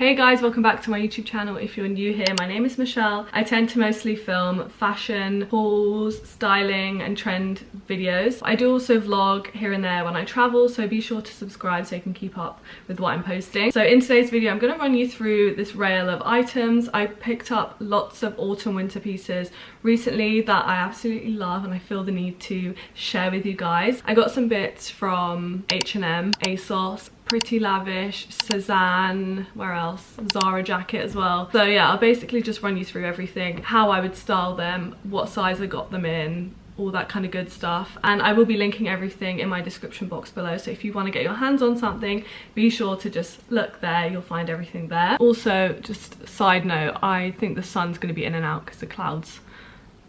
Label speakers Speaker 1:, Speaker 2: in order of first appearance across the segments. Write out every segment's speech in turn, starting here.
Speaker 1: Hey guys, welcome back to my YouTube channel. If you're new here, my name is Michelle. I tend to mostly film fashion, hauls, styling and trend videos. I do also vlog here and there when I travel, so be sure to subscribe so you can keep up with what I'm posting. So in today's video, I'm going to run you through this rail of items. I picked up lots of autumn winter pieces recently that I absolutely love and I feel the need to share with you guys. I got some bits from H&M, ASOS, Pretty Lavish, Sezane, where else? Zara jacket as well. So yeah, I'll basically just run you through everything, how I would style them, what size I got them in, all that kind of good stuff. And I will be linking everything in my description box below, so if you want to get your hands on something, be sure to just look there, you'll find everything there. Also, just side note, I think the sun's going to be in and out because the clouds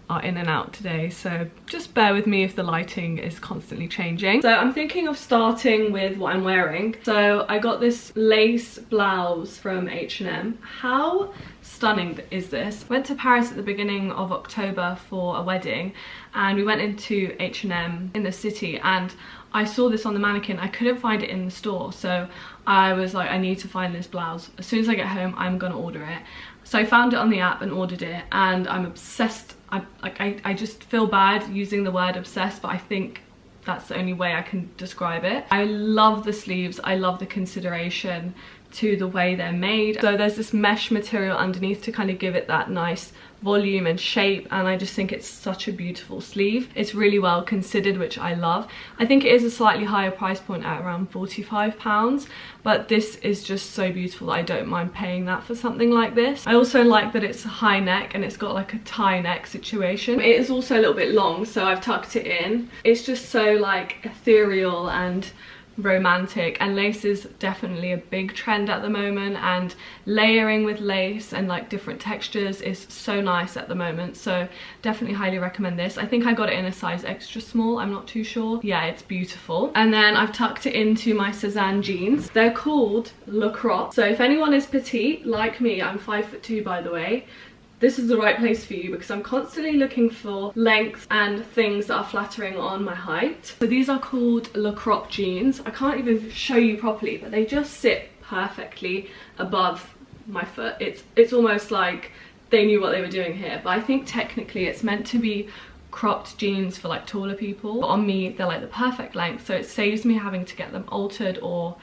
Speaker 1: are in and out today, so just bear with me if the lighting is constantly changing. So I'm thinking of starting with what I'm wearing. So I got this lace blouse from H&M. How stunning is this? Went to Paris at the beginning of October for a wedding, and we went into H&M in the city, and I saw this on the mannequin. I couldn't find it in the store, so I was like, I need to find this blouse. As soon as I get home, I'm gonna order it. So I found it on the app and ordered it, and I'm obsessed. I just feel bad using the word obsessed, but I think that's the only way I can describe it. I love the sleeves, I love the consideration to the way they're made. So there's this mesh material underneath to kind of give it that nice volume and shape, and I just think it's such a beautiful sleeve. It's really well considered, which I love. I think it is a slightly higher price point at around £45, but this is just so beautiful that I don't mind paying that for something like this. I also like that it's a high neck and it's got like a tie neck situation. It is also a little bit long, so I've tucked it in. It's just so like ethereal and romantic, and lace is definitely a big trend at the moment, and layering with lace and like different textures is so nice at the moment, so definitely highly recommend this. I think I got it in a size extra small, I'm not too sure. Yeah, it's beautiful. And then I've tucked it into my Sezane jeans. They're called Le Crop, so if anyone is petite like me, I'm 5'2" by the way, this is the right place for you, because I'm constantly looking for length and things that are flattering on my height. So these are called Le Crop jeans. I can't even show you properly, but they just sit perfectly above my foot. It's almost like they knew what they were doing here, but I think technically it's meant to be cropped jeans for like taller people, but on me they're like the perfect length, so it saves me having to get them altered or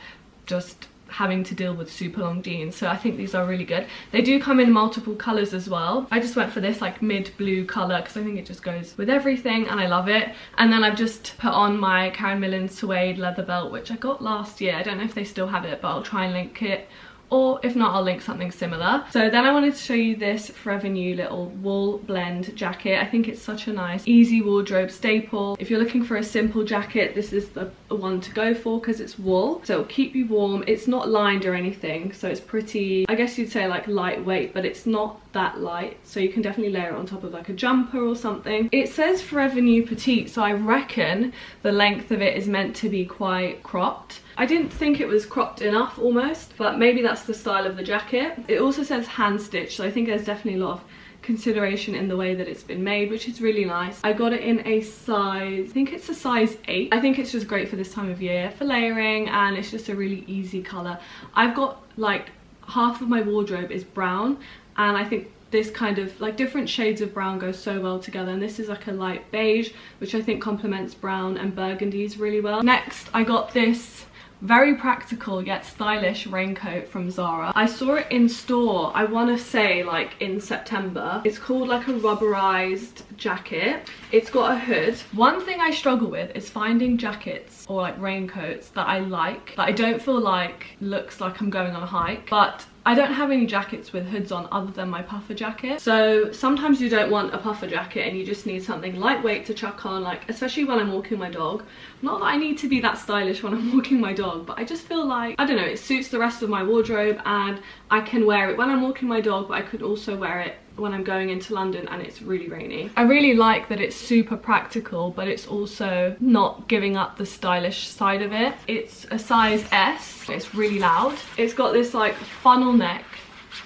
Speaker 1: just having to deal with super long jeans. So I think these are really good. They do come in multiple colors as well. I just went for this like mid blue color because I think it just goes with everything and I love it. And then I've just put on my Millen suede leather belt, which I got last year. I don't know if they still have it, but I'll try and link it, or if not, I'll link something similar. So then I wanted to show you this forever new little wool blend jacket. I think it's such a nice easy wardrobe staple. If you're looking for a simple jacket, this is the one to go for because it's wool, so it'll keep you warm. It's not lined or anything, so it's pretty, I guess you'd say like lightweight, but it's not that light, so you can definitely layer it on top of like a jumper or something. It says forever new petite, so I reckon the length of it is meant to be quite cropped. I didn't think it was cropped enough almost, but maybe that's the style of the jacket. It also says hand stitch, so I think there's definitely a lot of consideration in the way that it's been made, which is really nice. I got it in a size, I think it's a size 8. I think it's just great for this time of year for layering, and it's just a really easy color. I've got like half of my wardrobe is brown, and I think this kind of like different shades of brown go so well together, and this is like a light beige, which I think complements brown and burgundies really well. Next, I got this very practical yet stylish raincoat from Zara. I saw it in store, I want to say like in September. It's called like a rubberized jacket. It's got a hood. One thing I struggle with is finding jackets or like raincoats that I like, that I don't feel like looks like I'm going on a hike, but I don't have any jackets with hoods on other than my puffer jacket. So sometimes you don't want a puffer jacket and you just need something lightweight to chuck on, like especially when I'm walking my dog. Not that I need to be that stylish when I'm walking my dog, but I just feel like, I don't know, it suits the rest of my wardrobe and I can wear it when I'm walking my dog, but I could also wear it when I'm going into London and it's really rainy. I really like that it's super practical, but it's also not giving up the stylish side of it. It's a size S, it's really loud. It's got this like funnel neck,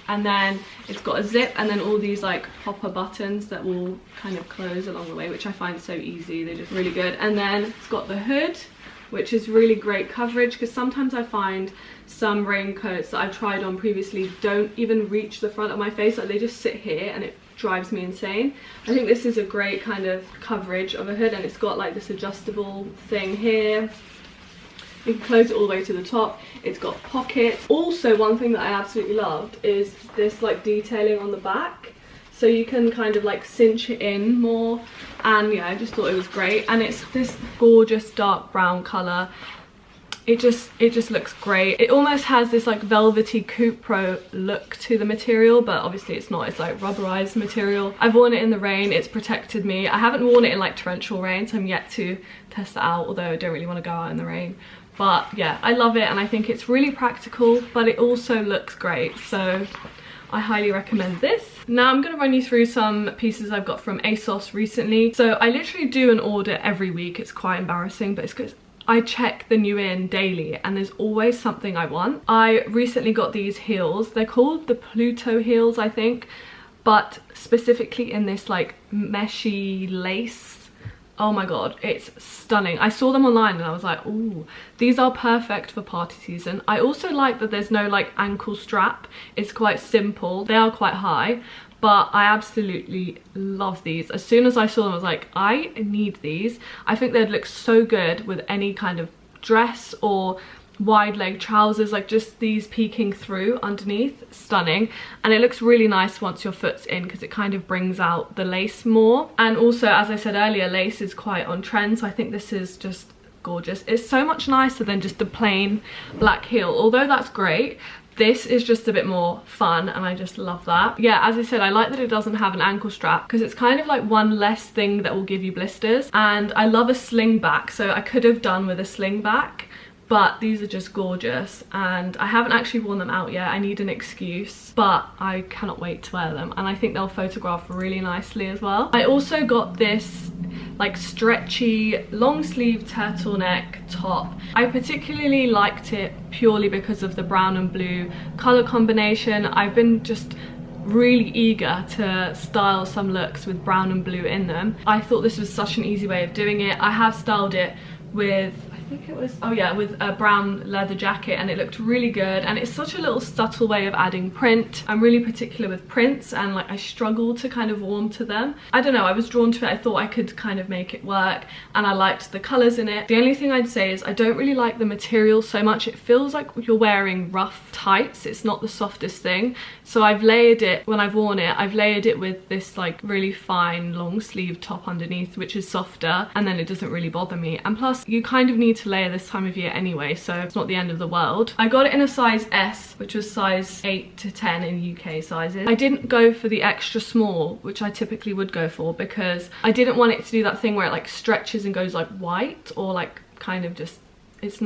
Speaker 1: and then it's got a zip, and then all these like popper buttons that will kind of close along the way, which I find so easy. They're just really good. And then it's got the hood, which is really great coverage, because sometimes I find some raincoats that I've tried on previously don't even reach the front of my face, like they just sit here and it drives me insane. I think this is a great kind of coverage of a hood, and it's got like this adjustable thing here. You can close it all the way to the top. It's got pockets. Also, one thing that I absolutely loved is this like detailing on the back. So you can kind of like cinch it in more, and yeah, I just thought it was great. And it's this gorgeous dark brown colour. It just looks great. It almost has this like velvety coupe pro look to the material, but obviously it's not. It's like rubberized material. I've worn it in the rain. It's protected me. I haven't worn it in like torrential rain, so I'm yet to test that out, although I don't really want to go out in the rain. But yeah, I love it, and I think it's really practical, but it also looks great. So I highly recommend this. Now I'm going to run you through some pieces I've got from ASOS recently. So I literally do an order every week. It's quite embarrassing, but it's because I check the new in daily and there's always something I want. I recently got these heels. They're called the Pluto heels, I think, but specifically in this like meshy lace. Oh my god, it's stunning. I saw them online and I was like, ooh, these are perfect for party season. I also like that there's no like ankle strap. It's quite simple. They are quite high, but I absolutely love these. As soon as I saw them, I was like, I need these. I think they'd look so good with any kind of dress or wide leg trousers, like just these peeking through underneath. Stunning. And it looks really nice once your foot's in, because it kind of brings out the lace more. And also, as I said earlier, lace is quite on trend, so I think this is just gorgeous. It's so much nicer than just the plain black heel. Although that's great, this is just a bit more fun, and I just love that. Yeah, as I said, I like that it doesn't have an ankle strap, because it's kind of like one less thing that will give you blisters. And I love a sling back, so I could have done with a sling back, but these are just gorgeous, and I haven't actually worn them out yet. I need an excuse, but I cannot wait to wear them, and I think they'll photograph really nicely as well. I also got this like stretchy long sleeve turtleneck top. I particularly liked it purely because of the brown and blue color combination. I've been just really eager to style some looks with brown and blue in them. I thought this was such an easy way of doing it. I have styled it with, I think it was, oh yeah, with a brown leather jacket, and it looked really good. And it's such a little subtle way of adding print. I'm really particular with prints, and like I struggle to kind of warm to them. I don't know, I was drawn to it. I thought I could kind of make it work, and I liked the colors in it. The only thing I'd say is I don't really like the material so much. It feels like you're wearing rough tights. It's not the softest thing. So I've layered it, when I've worn it, I've layered it with this like really fine long sleeve top underneath, which is softer, and then it doesn't really bother me. And plus, you kind of need to layer this time of year anyway, so it's not the end of the world. I got it in a size S, which was size 8 to 10 in UK sizes. I didn't go for the extra small, which I typically would go for, because I didn't want it to do that thing where it like stretches and goes like white, or like kind of just, it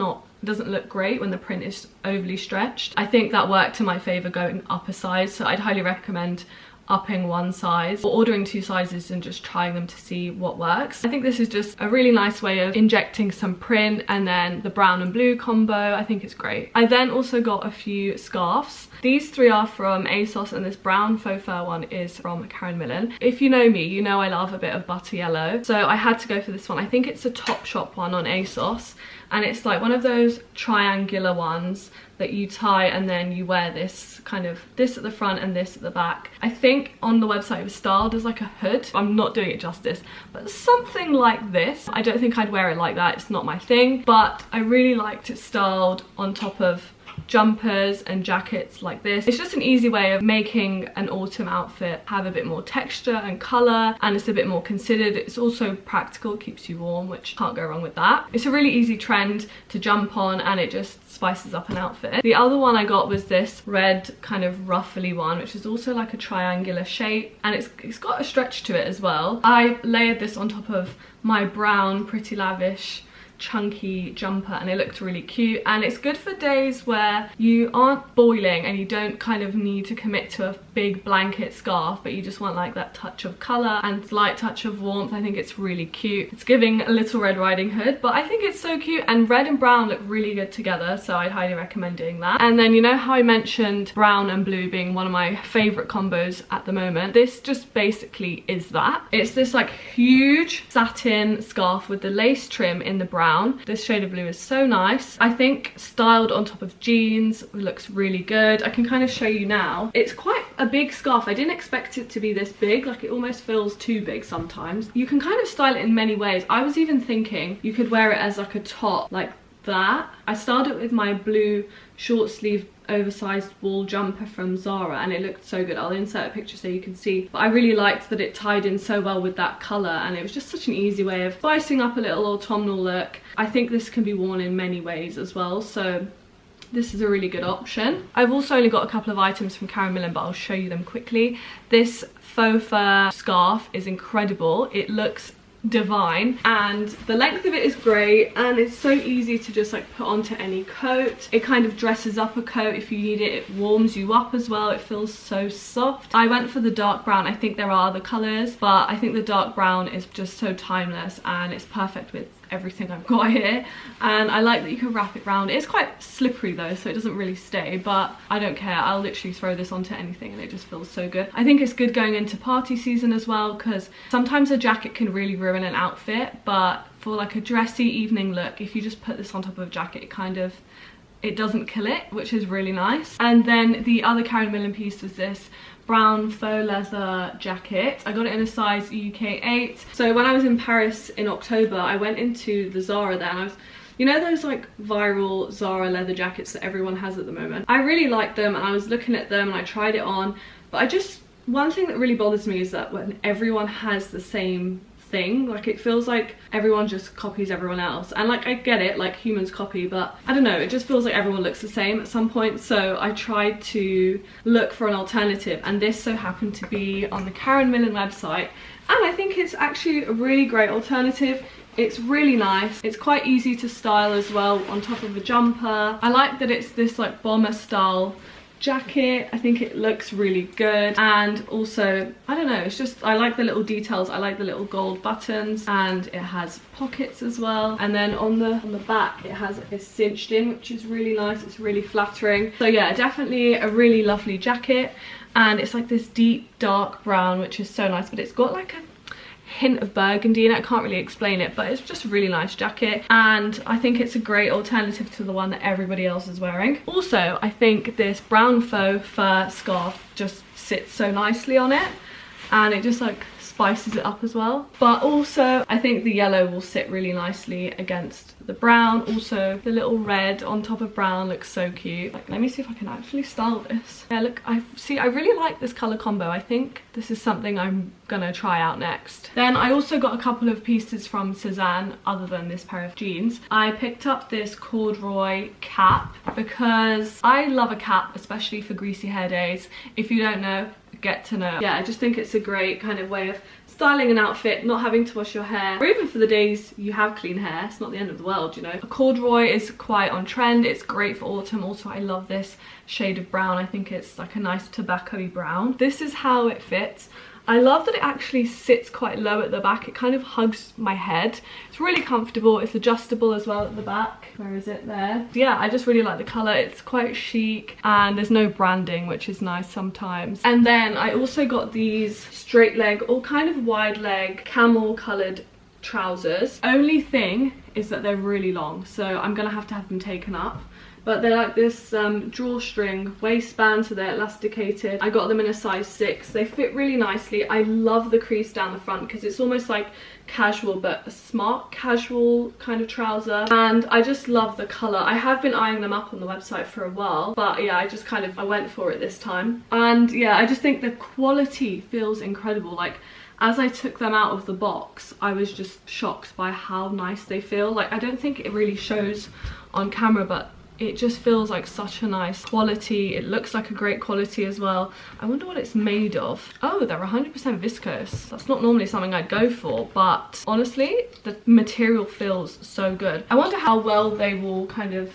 Speaker 1: doesn't look great when the print is overly stretched. I think that worked to my favor going up a size, so I'd highly recommend upping one size or ordering 2 sizes and just trying them to see what works. I think this is just a really nice way of injecting some print, and then the brown and blue combo, I think it's great. I then also got a few scarves. These 3 are from ASOS, and this brown faux fur one is from Millen. If you know me, you know I love a bit of butter yellow, so I had to go for this one. I think it's a Topshop one on ASOS, and it's like one of those triangular ones that you tie, and then you wear this kind of, this at the front and this at the back. I think on the website it was styled as like a hood. I'm not doing it justice, but something like this. I don't think I'd wear it like that, it's not my thing, but I really liked it styled on top of jumpers and jackets like this. It's just an easy way of making an autumn outfit have a bit more texture and colour, and it's a bit more considered. It's also practical, keeps you warm, which can't go wrong with that. It's a really easy trend to jump on, and it just spices up an outfit. The other one I got was this red kind of ruffly one, which is also like a triangular shape, and it's got a stretch to it as well. I layered this on top of my brown Pretty Lavish chunky jumper, and it looked really cute. And it's good for days where you aren't boiling and you don't kind of need to commit to a big blanket scarf, but you just want like that touch of colour and slight touch of warmth. I think it's really cute. It's giving a Little Red Riding Hood, but I think it's so cute, and red and brown look really good together, so I'd highly recommend doing that. And then, you know how I mentioned brown and blue being one of my favourite combos at the moment? This just basically is that. It's this like huge satin scarf with the lace trim in the brown, brown. This shade of blue is so nice. I think styled on top of jeans looks really good. I can kind of show you now. It's quite a big scarf. I didn't expect it to be this big. Like, it almost feels too big sometimes. You can kind of style it in many ways. I was even thinking you could wear it as like a top like that. I styled it with my blue short sleeve oversized wool jumper from Zara and it looked so good. I'll insert a picture so you can see, but I really liked that it tied in so well with that colour, and it was just such an easy way of spicing up a little autumnal look. I think this can be worn in many ways as well, so this is a really good option. I've also only got a couple of items from Millen, but I'll show you them quickly. This faux fur scarf is incredible. It looks divine and the length of it is great, and it's so easy to just like put onto any coat. It kind of dresses up a coat if you need it. It warms you up as well. It feels so soft. I went for the dark brown. I think there are other colors, but I think the dark brown is just so timeless and it's perfect with everything I've got here, and I like that you can wrap it round. It's quite slippery though, so it doesn't really stay, but I don't care. I'll literally throw this onto anything and it just feels so good. I think it's good going into party season as well, because sometimes a jacket can really ruin an outfit, but for like a dressy evening look, if you just put this on top of a jacket, it doesn't kill it, which is really nice. And then the other Millen piece was this brown faux leather jacket. I got it in a size UK 8. So when I was in Paris in October, I went into the Zara there, and I was, you know those like viral Zara leather jackets that everyone has at the moment? I really liked them and I was looking at them and I tried it on, but one thing that really bothers me is that when everyone has the same thing, like it feels like everyone just copies everyone else, and like I get it, like humans copy, but I don't know, it just feels like everyone looks the same at some point. So I tried to look for an alternative, and this so happened to be on the Millen website, and I think it's actually a really great alternative. It's really nice. It's quite easy to style as well on top of a jumper. I like that it's this like bomber style jacket. I think it looks really good, and also I don't know, it's just, I like the little details. I like the little gold buttons, and it has pockets as well, and then on the back it's cinched in, which is really nice. It's really flattering. So yeah, definitely a really lovely jacket, and it's like this deep dark brown, which is so nice, but it's got like a hint of burgundy in it. I can't really explain it, but it's just a really nice jacket, and I think it's a great alternative to the one that everybody else is wearing. Also, I think this brown faux fur scarf just sits so nicely on it, and it just like spices it up as well. But also I think the yellow will sit really nicely against the brown. Also the little red on top of brown looks so cute. Like, let me see if I can actually style this. Yeah, look, I really like this color combo. I think this is something I'm gonna try out next. Then I also got a couple of pieces from Sezane other than this pair of jeans. I picked up this corduroy cap because I love a cap, especially for greasy hair days. If you don't know, get to know. Yeah, I just think it's a great kind of way of styling an outfit, not having to wash your hair, or even for the days you have clean hair. It's not the end of the world, you know. A corduroy is quite on trend. It's great for autumn. Also, I love this shade of brown. I think it's like a nice tobacco-y brown. This is how it fits. I love that it actually sits quite low at the back. It kind of hugs my head. It's really comfortable. It's adjustable as well at the back. Where is it? There. Yeah, I just really like the colour. It's quite chic, and there's no branding, which is nice sometimes. And then I also got these straight leg or kind of wide leg camel coloured trousers. Only thing is that they're really long, so I'm gonna have to have them taken up. But they're like this drawstring waistband, so they're elasticated. I got them in a size 6. They fit really nicely. I love the crease down the front because it's almost like casual, but a smart casual kind of trouser. And I just love the colour. I have been eyeing them up on the website for a while, but yeah, I went for it this time. And yeah, I just think the quality feels incredible. Like, as I took them out of the box, I was just shocked by how nice they feel. Like, I don't think it really shows on camera, but it just feels like such a nice quality. It looks like a great quality as well. I wonder what it's made of. Oh, they're 100% viscose. That's not normally something I'd go for, but honestly, the material feels so good. I wonder how well they will kind of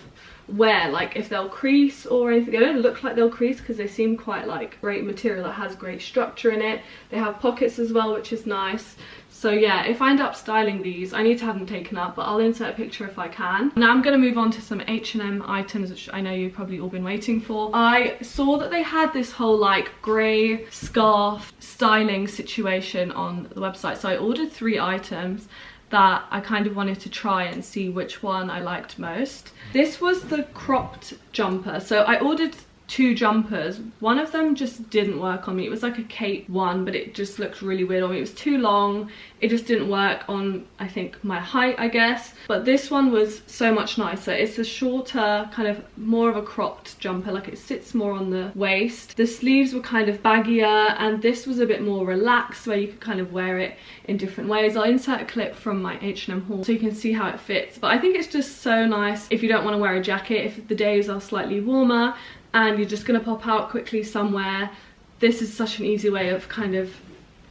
Speaker 1: wear, like if they'll crease or anything. They don't look like they'll crease because they seem quite like great material that has great structure in it. They have pockets as well, which is nice. So yeah, if I end up styling these, I need to have them taken up, but I'll insert a picture if I can. Now I'm going to move on to some H&M items, which I know you've probably all been waiting for. I saw that they had this whole like grey scarf styling situation on the website, so I ordered 3 items. that I kind of wanted to try and see which one I liked most. This was the cropped jumper. So I ordered 2 jumpers. One of them just didn't work on me. It was like a cape one, but it just looked really weird on me. It was too long. It just didn't work on, I think, my height, I guess. But this one was so much nicer. It's a shorter, kind of more of a cropped jumper, like it sits more on the waist. The sleeves were kind of baggier, and this was a bit more relaxed, where you could kind of wear it in different ways. I'll insert a clip from my H&M haul so you can see how it fits. But I think it's just so nice if you don't want to wear a jacket, if the days are slightly warmer and you're just going to pop out quickly somewhere. This is such an easy way of kind of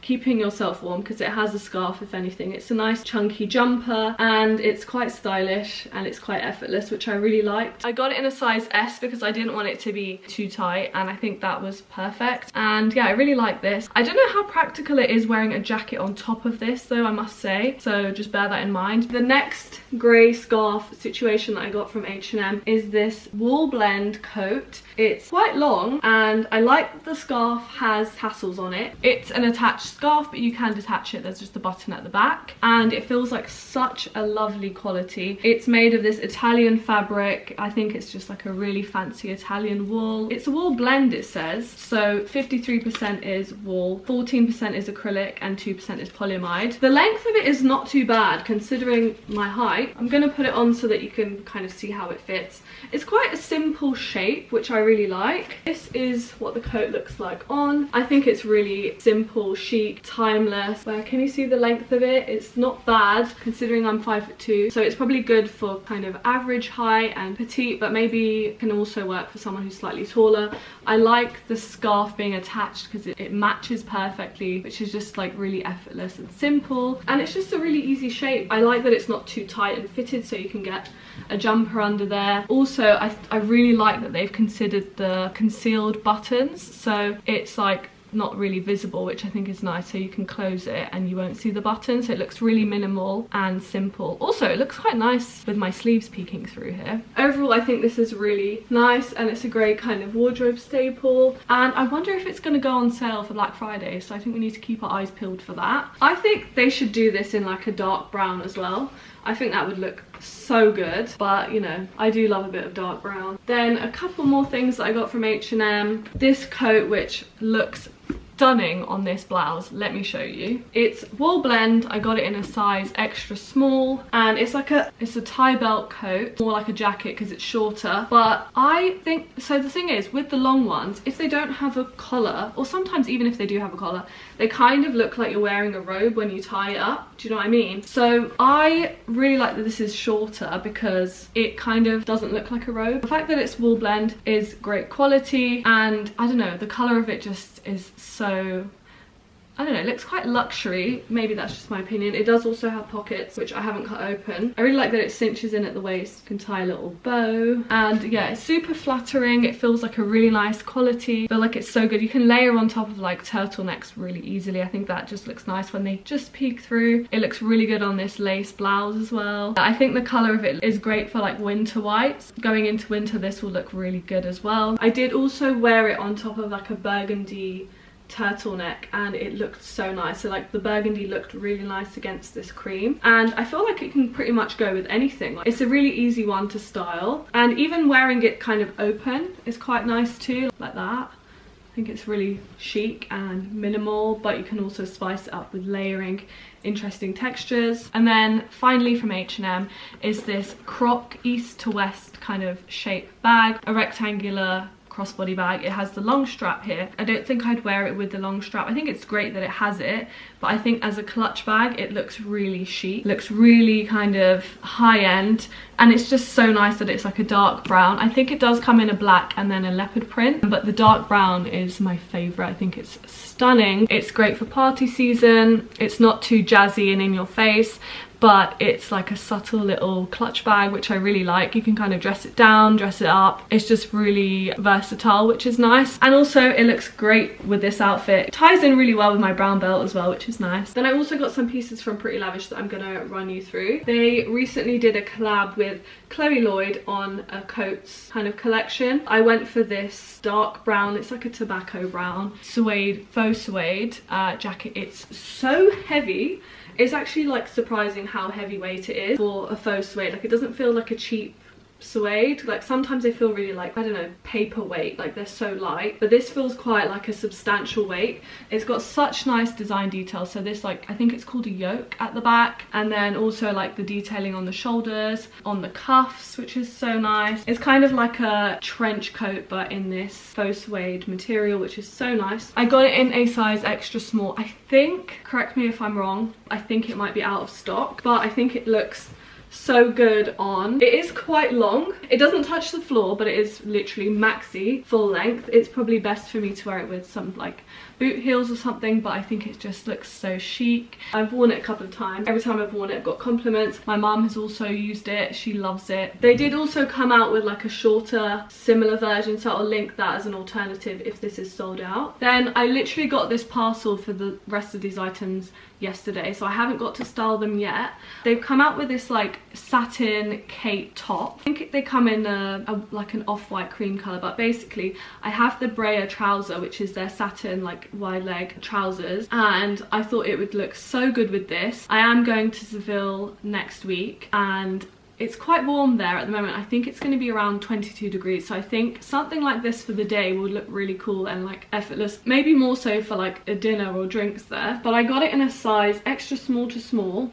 Speaker 1: keeping yourself warm, because it has a scarf if anything. It's a nice chunky jumper and it's quite stylish and it's quite effortless, which I really liked. I got it in a size S because I didn't want it to be too tight, and I think that was perfect. And yeah, I really like this. I don't know how practical it is wearing a jacket on top of this though, I must say, so just bear that in mind. The next grey scarf situation that I got from H&M is this wool blend coat. It's quite long and I like that the scarf has tassels on it. It's an attached scarf, but you can detach it. There's just a button at the back, and it feels like such a lovely quality. It's made of this Italian fabric. I think it's just like a really fancy Italian wool. It's a wool blend, it says, so 53% is wool, 14% is acrylic, and 2% is polyamide. The length of it is not too bad considering my height. I'm gonna put it on so that you can kind of see how it fits. It's quite a simple shape, which I really like. This is what the coat looks like on. I think it's really simple, chic, timeless. Where can you see the length of it? It's not bad considering I'm 5'2", so it's probably good for kind of average height and petite, but maybe can also work for someone who's slightly taller. I like the scarf being attached because it matches perfectly, which is just like really effortless and simple, and it's just a really easy shape. I like that it's not too tight and fitted, so you can get a jumper under there. Also, I really like that they've considered the concealed buttons, so it's like not really visible, which I think is nice, so you can close it and you won't see the button, so it looks really minimal and simple. Also, it looks quite nice with my sleeves peeking through here. Overall, I think this is really nice and it's a great kind of wardrobe staple, and I wonder if it's going to go on sale for Black Friday, so I think we need to keep our eyes peeled for that. I think they should do this in like a dark brown as well. I think that would look so good, but you know, I do love a bit of dark brown. Then a couple more things that I got from H&M. This coat, which looks stunning on this blouse, let me show you. It's wool blend. I got it in a size extra small, and it's a tie belt coat, more like a jacket because it's shorter. But I think, so the thing is with the long ones, if they don't have a collar, or sometimes even if they do have a collar, they kind of look like you're wearing a robe when you tie it up. Do you know what I mean? So I really like that this is shorter because it kind of doesn't look like a robe. The fact that it's wool blend is great quality, and I don't know, the colour of it just is so, I don't know, it looks quite luxury. Maybe that's just my opinion. It does also have pockets, which I haven't cut open. I really like that it cinches in at the waist. You can tie a little bow. And yeah, it's super flattering. It feels like a really nice quality. I feel like it's so good. You can layer on top of like turtlenecks really easily. I think that just looks nice when they just peek through. It looks really good on this lace blouse as well. I think the colour of it is great for like winter whites. Going into winter, this will look really good as well. I did also wear it on top of like a burgundy turtleneck, and it looked so nice. So like the burgundy looked really nice against this cream, and I feel like it can pretty much go with anything. Like, it's a really easy one to style, and even wearing it kind of open is quite nice too, like that. I think it's really chic and minimal, but you can also spice it up with layering interesting textures. And then finally from H&M is this croc east to west kind of shape bag, a rectangular crossbody bag. It has the long strap here. I don't think I'd wear it with the long strap. I think it's great that it has it, but I think as a clutch bag it looks really chic, looks really kind of high-end, and it's just so nice that it's like a dark brown. I think it does come in a black and then a leopard print, but the dark brown is my favorite. I think it's stunning. It's great for party season. It's not too jazzy and in your face, but it's like a subtle little clutch bag, which I really like. You can kind of dress it down, dress it up. It's just really versatile, which is nice. And also it looks great with this outfit. It ties in really well with my brown belt as well, which is nice. Then I also got some pieces from Pretty Lavish that I'm gonna run you through. They recently did a collab with Chloe Lloyd on a coats kind of collection. I went for this dark brown, it's like a tobacco brown, suede, faux suede jacket. It's so heavy. It's actually like surprising how heavyweight it is for a faux suede. Like it doesn't feel like a cheap suede. Like sometimes they feel really like, I don't know, paperweight, like they're so light, but this feels quite like a substantial weight. It's got such nice design details. So this, like, I think it's called a yoke at the back, and then also like the detailing on the shoulders, on the cuffs, which is so nice. It's kind of like a trench coat but in this faux suede material, which is so nice. I got it in a size extra small. I think, correct me if I'm wrong, I think it might be out of stock, but I think it looks so good on. It is quite long. It doesn't touch the floor, but it is literally maxi full length. It's probably best for me to wear it with some like boot heels or something, but I think it just looks so chic. I've worn it a couple of times. Every time I've worn it, I've got compliments. My mum has also used it. She loves it. They did also come out with like a shorter similar version, so I'll link that as an alternative if this is sold out. Then I literally got this parcel for the rest of these items yesterday, so I haven't got to style them yet. They've come out with this like satin cape top. I think they come in like an off-white cream color, but basically I have the Brea trouser, which is their satin like wide leg trousers, and I thought it would look so good with this. I am going to Seville next week and it's quite warm there at the moment. I think it's going to be around 22 degrees, so I think something like this for the day would look really cool and like effortless, maybe more so for like a dinner or drinks there. But I got it in a size extra small to small,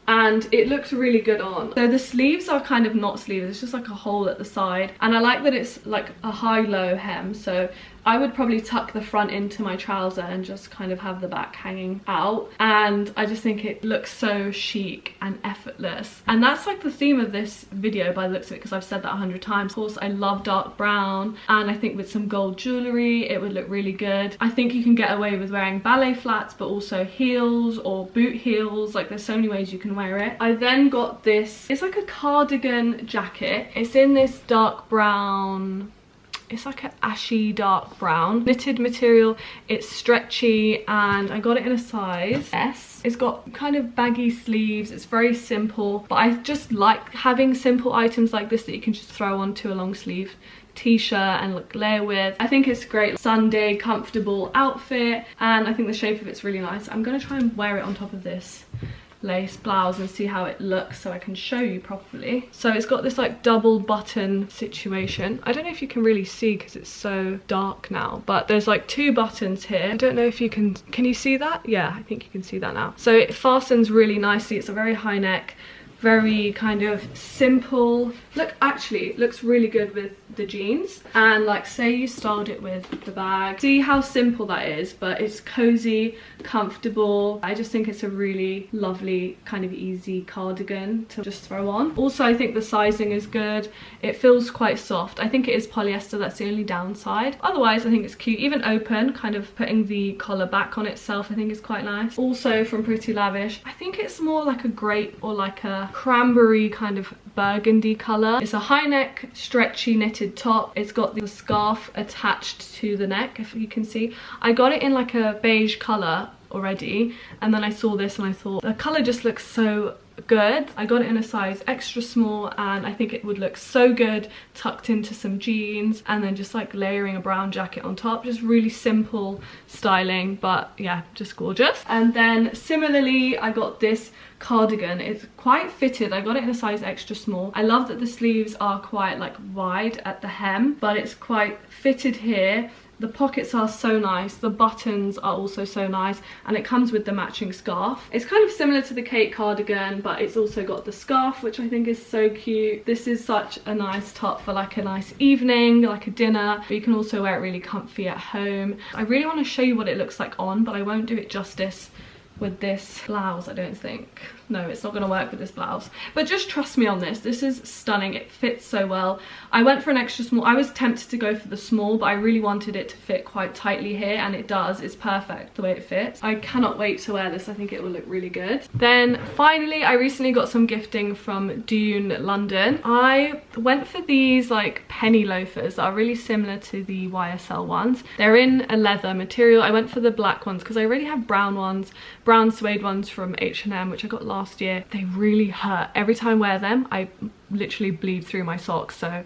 Speaker 1: and it looks really good on. So the sleeves are kind of not sleeves, it's just like a hole at the side, and I like that it's like a high-low hem, so I would probably tuck the front into my trouser and just kind of have the back hanging out, and I just think it looks so chic and effortless. And that's like the theme of this video by the looks of it, because I've said that 100 times. Of course, I love dark brown, and I think with some gold jewellery it would look really good. I think you can get away with wearing ballet flats, but also heels or boot heels. Like there's so many ways you can wear it. I then got this, it's like a cardigan jacket. It's in this dark brown, it's like an ashy dark brown knitted material. It's stretchy, and I got it in a size S. It's got kind of baggy sleeves. It's very simple, but I just like having simple items like this that you can just throw onto a long sleeve t-shirt and like layer with. I think it's a great Sunday comfortable outfit, and I think the shape of it's really nice. I'm gonna try and wear it on top of this lace blouse and see how it looks so I can show you properly. So it's got this like double button situation. I don't know if you can really see because it's so dark now, but there's like 2 buttons here. I don't know if you can you see that? Yeah, I think you can see that now. So it fastens really nicely. It's a very high neck, very kind of simple look. Actually it looks really good with the jeans, and like say you styled it with the bag, see how simple that is, but it's cozy, comfortable. I just think it's a really lovely kind of easy cardigan to just throw on. Also I think the sizing is good. It feels quite soft. I think it is polyester, that's the only downside. Otherwise I think it's cute. Even open, kind of putting the collar back on itself, I think is quite nice. Also from Pretty Lavish, I think it's more like a grape or like a cranberry kind of burgundy colour. It's a high neck stretchy knitted top. It's got the scarf attached to the neck, if you can see. I got it in like a beige colour already, and then I saw this and I thought the colour just looks so good. I got it in a size extra small, and I think it would look so good tucked into some jeans and then just like layering a brown jacket on top. Just really simple styling, but yeah, just gorgeous. And then similarly I got this cardigan. It's quite fitted. I got it in a size extra small. I love that the sleeves are quite like wide at the hem, but it's quite fitted here. The pockets are so nice, the buttons are also so nice, and it comes with the matching scarf. It's kind of similar to the Kate cardigan, but it's also got the scarf, which I think is so cute. This is such a nice top for like a nice evening, like a dinner, but you can also wear it really comfy at home. I really want to show you what it looks like on, but I won't do it justice with this blouse, I don't think. No, it's not going to work with this blouse, but just trust me on this. This is stunning. It fits so well. I went for an extra small. I was tempted to go for the small, but I really wanted it to fit quite tightly here, and it does. It's perfect the way it fits. I cannot wait to wear this. I think it will look really good. Then finally I recently got some gifting from Dune London. I went for these like penny loafers that are really similar to the YSL ones. They're in a leather material. I went for the black ones because I already have brown ones, brown suede ones from H&M, which I got last year. They really hurt. Every time I wear them I literally bleed through my socks, so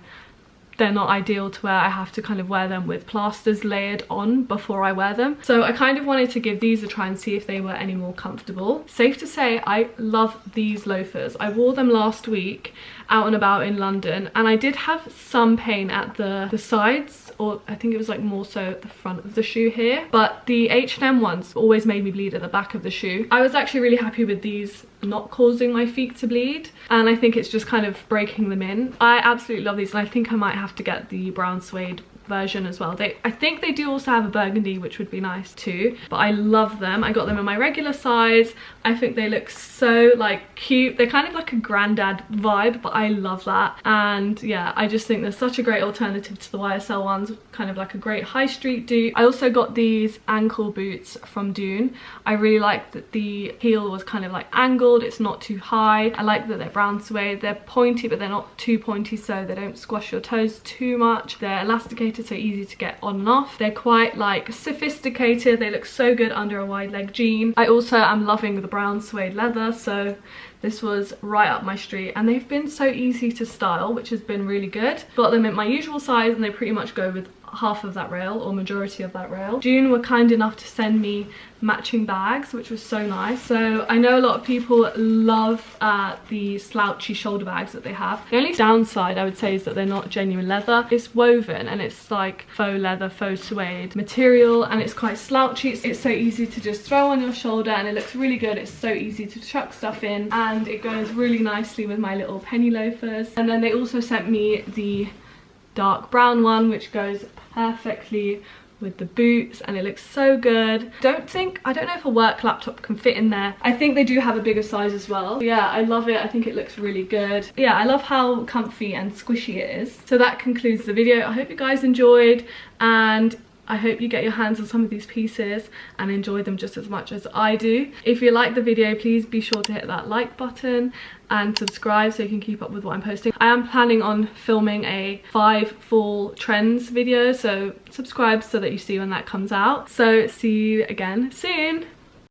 Speaker 1: they're not ideal to wear. I have to kind of wear them with plasters layered on before I wear them. So I kind of wanted to give these a try and see if they were any more comfortable. Safe to say, I love these loafers. I wore them last week out and about in London, and I did have some pain at the sides, or I think it was like more so at the front of the shoe here, but the H&M ones always made me bleed at the back of the shoe. I was actually really happy with these not causing my feet to bleed, and I think it's just kind of breaking them in. I absolutely love these, and I think I might have to get the brown suede version as well. I think they do also have a burgundy, which would be nice too, but I love them. I got them in my regular size. I think they look so like cute. They're kind of like a granddad vibe, but I love that. And yeah, I just think they're such a great alternative to the YSL ones, kind of like a great high street dupe. I also got these ankle boots from Dune. I really like that the heel was kind of like angled, it's not too high. I like that they're brown suede. They're pointy, but they're not too pointy, so they don't squash your toes too much. They're elasticated, so easy to get on and off. They're quite like sophisticated. They look so good under a wide leg jean. I also am loving the brown suede leather, so this was right up my street, and they've been so easy to style, which has been really good. Got them in my usual size, and they pretty much go with half of that rail, or majority of that rail. Dune were kind enough to send me matching bags, which was so nice. So I know a lot of people love the slouchy shoulder bags that they have. The only downside I would say is that they're not genuine leather. It's woven, and it's like faux leather, faux suede material, and it's quite slouchy. It's so easy to just throw on your shoulder, and it looks really good. It's so easy to chuck stuff in, and it goes really nicely with my little penny loafers. And then they also sent me the dark brown one, which goes perfectly with the boots, and it looks so good. I don't know if a work laptop can fit in there. I think they do have a bigger size as well. Yeah, I love it. I think it looks really good. Yeah, I love how comfy and squishy it is. So that concludes the video. I hope you guys enjoyed, and I hope you get your hands on some of these pieces and enjoy them just as much as I do. If you like the video, please be sure to hit that like button and subscribe so you can keep up with what I'm posting. I am planning on filming a 5 fall trends video, so subscribe so that you see when that comes out. So see you again soon.